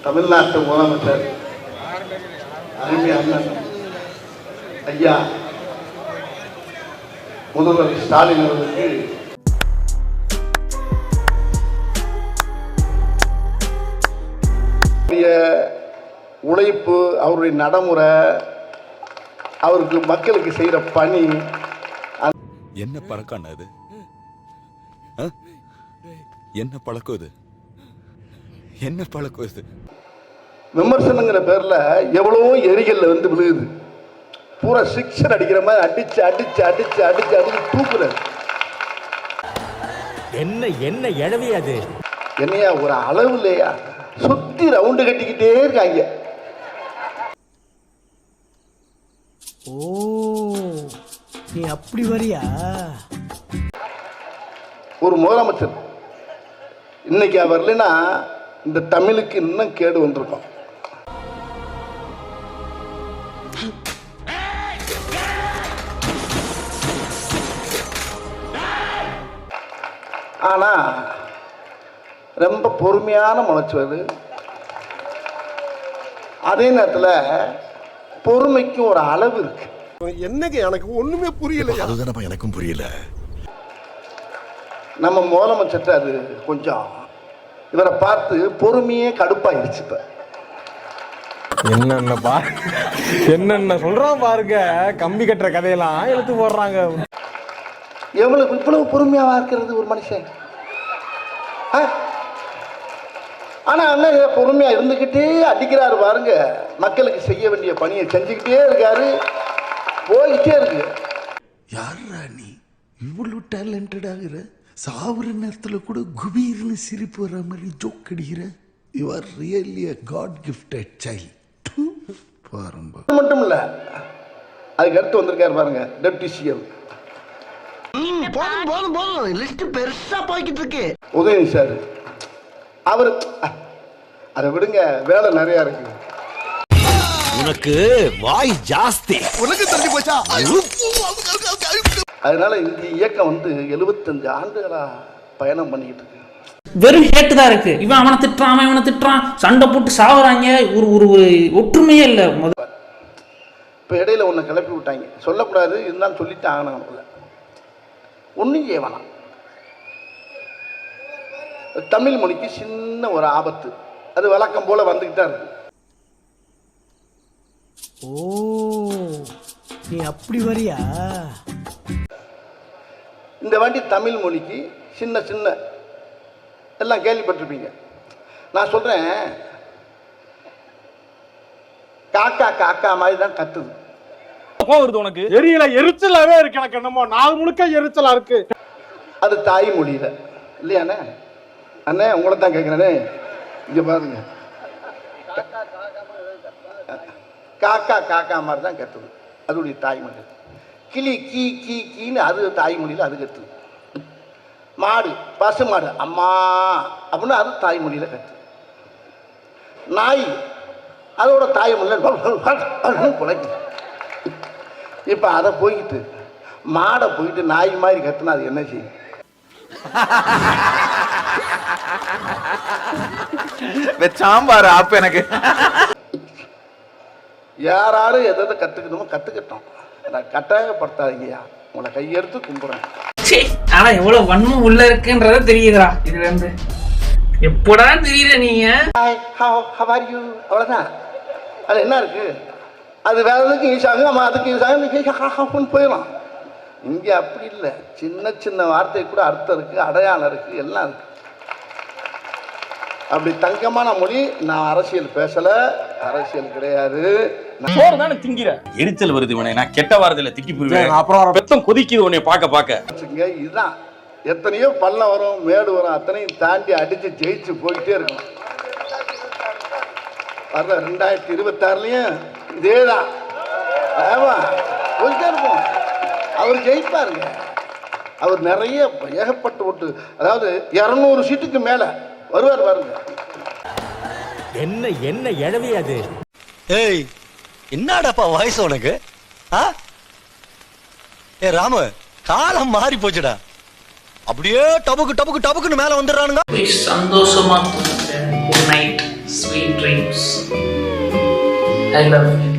தமிழ்நாட்டு முதலமைச்சர் அருமை அண்ணன் ஐயா முதல்வர் ஸ்டாலின் அவர்களுக்கு உழைப்பு, அவருடைய நடைமுறை, அவருக்கு மக்களுக்கு செய்யற பணி என்ன பழக்கம் அது? என்ன பழக்கம் இது? என்ன பழக்கம் இது? விமர்சனங்கிற பேர்ல எவ்வளவோ எரிகல்ல வந்து விழுகுது. பூரா சிக்ஸர் அடிக்கிற மாதிரி அடிச்சு அடிச்சு அடிச்சு அடிச்சு அடிச்சு தூக்குறது. என்ன என்ன எழவி அது? என்னையா ஒரு அளவு இல்லையா? சுத்தி ரவுண்டு கட்டிக்கிட்டே இருக்காங்க. ஓ, நீ அப்படி வரியா? ஒரு முதலமைச்சர் இன்னைக்கு அவர் இல்லைன்னா இந்த தமிழுக்கு இன்னும் கேடு வந்திருக்கும். ஆனா ரொம்ப பொறுமையான முளைச்சுவது. அதே நேரத்தில் பொறுமைக்கும் ஒரு அளவு இருக்கு. என்னங்க எனக்கு ஒண்ணுமே புரியல. அதுதானப்பா எனக்கும் புரியல. நம்ம முதலமைச்சர் அது கொஞ்சம் இவரை பார்த்து பொறுமையே கடுப்பாயிருச்சு. இப்ப என்னென்ன சொல்றான் பாருங்க. கம்பி கட்டுற கதையெல்லாம் எழுத்து போடுறாங்க. இவ்வளவு பொறுமையாவா இருக்கிறது ஒரு மனுஷன்? ஆனா அண்ணன் பொறுமையா இருந்துகிட்டே அடிக்கிறாரு பாருங்க. மக்களுக்கு செய்ய வேண்டிய பணியை செஞ்சுக்கிட்டே இருக்காரு, போயிட்டே இருக்கு. யாரா நீ இவ்வளவு டேலண்டட் ஆகுற? சாவுற நேரத்துல கூட குபீர்னு சிரிப்பு வர மாதிரி ஜோக் அடிக்கிற. You are really a God gifted child. பாருங்க. மட்டும் இல்ல, அதுக்கு அடுத்து வந்திருக்காரு பாருங்க டெப்டி சிஎம். போதும் லிஸ்ட் பெருசா போய்கிட்டு இருக்கு. உதயநிதி சார் அவர் அதை விடுங்க, வேலை நிறைய இருக்கு. உனக்கு வாய் ஜாஸ்தி. உனக்கு தள்ளி போச்சா? அதனால இந்த இயக்கம் வந்து 75 ஆண்டுகளா பயணம் பண்ணிக்கிட்டு இருக்கு. வெறும் ஹேட்டு தான் இருக்கு. இவன் அவனை திட்டுறான், அவன் இவனை திட்டுறான், சண்டை போட்டு சாவுறாங்க. ஒரு ஒரு ஒற்றுமையே இல்லை. இப்போ இடையில ஒன்று கிளப்பி விட்டாங்க, சொல்லக்கூடாது இருந்தாலும் சொல்லிட்டு ஆகணும். ஒன்றும் செய்ய வேணாம். தமிழ் மொழிக்கு சின்ன ஒரு ஆபத்து, அது வழக்கம் போல வந்துகிட்டா இருக்கு. ஓ, நீ அப்படி வரியா? இந்த வாட்டி தமிழ் மொழிக்கு சின்ன சின்ன எல்லாம் கேள்விப்பட்டிருப்பீங்க. நான் சொல்றேன், காக்கா காக்கா மாதிரி தான் கத்துது. உனக்கு எரியல, எரிச்சலாவே இருக்கு. எனக்கு என்னமோ நாள் முழுக்க எரிச்சலா இருக்கு. அது தாய்மொழியில இல்லையாண்ணே? அண்ணே உங்களை தான் கேட்கிறேனே, இங்க பாருங்க. காக்கா காக்கா மாதிரி தான் கத்துது, அதோடைய தாய்மொழி. கிளி கீ கீ கீன்னு அது தாய்மொழியில் அது கத்துது. மாடு, பசு மாடு அம்மா அப்படின்னு அது தாய்மொழியில் கத்துது. நாய் அதோட தாய்மொழியில் குலைக்குது. இப்போ அதை போய்கிட்டு மாடை போயிட்டு நாய் மாதிரி கத்துனா அது என்ன செய்யும்? சாம்பார் ஆப்பு. எனக்கு யாராரும் எதை கத்துக்கணுமோ கத்துக்கிட்டோம், கட்டாயப்படுத்தாதீங்கயா. உங்களை கையெடுத்து கும்பிடுறேன். ஆனா எவ்வளவு வன்மம் உள்ள இருக்குன்றத தெரியுதுடா இதுல இருந்து. எப்படா தெரியல நீங்க அவ்வளவுதான். அது என்ன இருக்கு? அது வேற எதுக்கு யூஸ் ஆகும், நம்ம அதுக்கு யூஸ் ஆகும் போயிடலாம். இங்க அப்படி இல்லை. சின்ன சின்ன வார்த்தை கூட அர்த்தம் இருக்கு, அடையாளம் இருக்கு, எல்லாம் இருக்கு. அப்படி தங்கமான மொழி. நான் அரசியல் பேசல, அரசியல் கிடையாது. எரிச்சல் வருது உனே. நான் கெட்ட வார்த்தையில திட்டி போயிருவேன். அப்புறம் பெத்தம் கொதிக்குது உன்னை பார்க்க. இதுதான் எத்தனையோ பள்ளம் வரும், மேடு வரும், அத்தனையும் தாண்டி அடிச்சு ஜெயிச்சு போயிட்டே இருக்கும். வர்ற 2026லயும் இதேதான். ஆமா, போயிட்டே இருப்போம். அவர் ஜெயிப்பாருங்க. அவர் நிறைய ஏகப்பட்ட ஓட்டு, அதாவது 200 சீட்டுக்கு மேல வருவார் பாருங்க. என்ன என்ன எழவி அது? ஏய், என்னடாப்பா வாய்ஸ் உனக்கு? ஏ ராமு, காலம் மாறி போச்சுடா. அப்படியே டபுக்கு டபுக்கு டபுக்குன்னு மேல வந்துடுறானுங்க. சந்தோஷமா good night, sweet dream. I love you.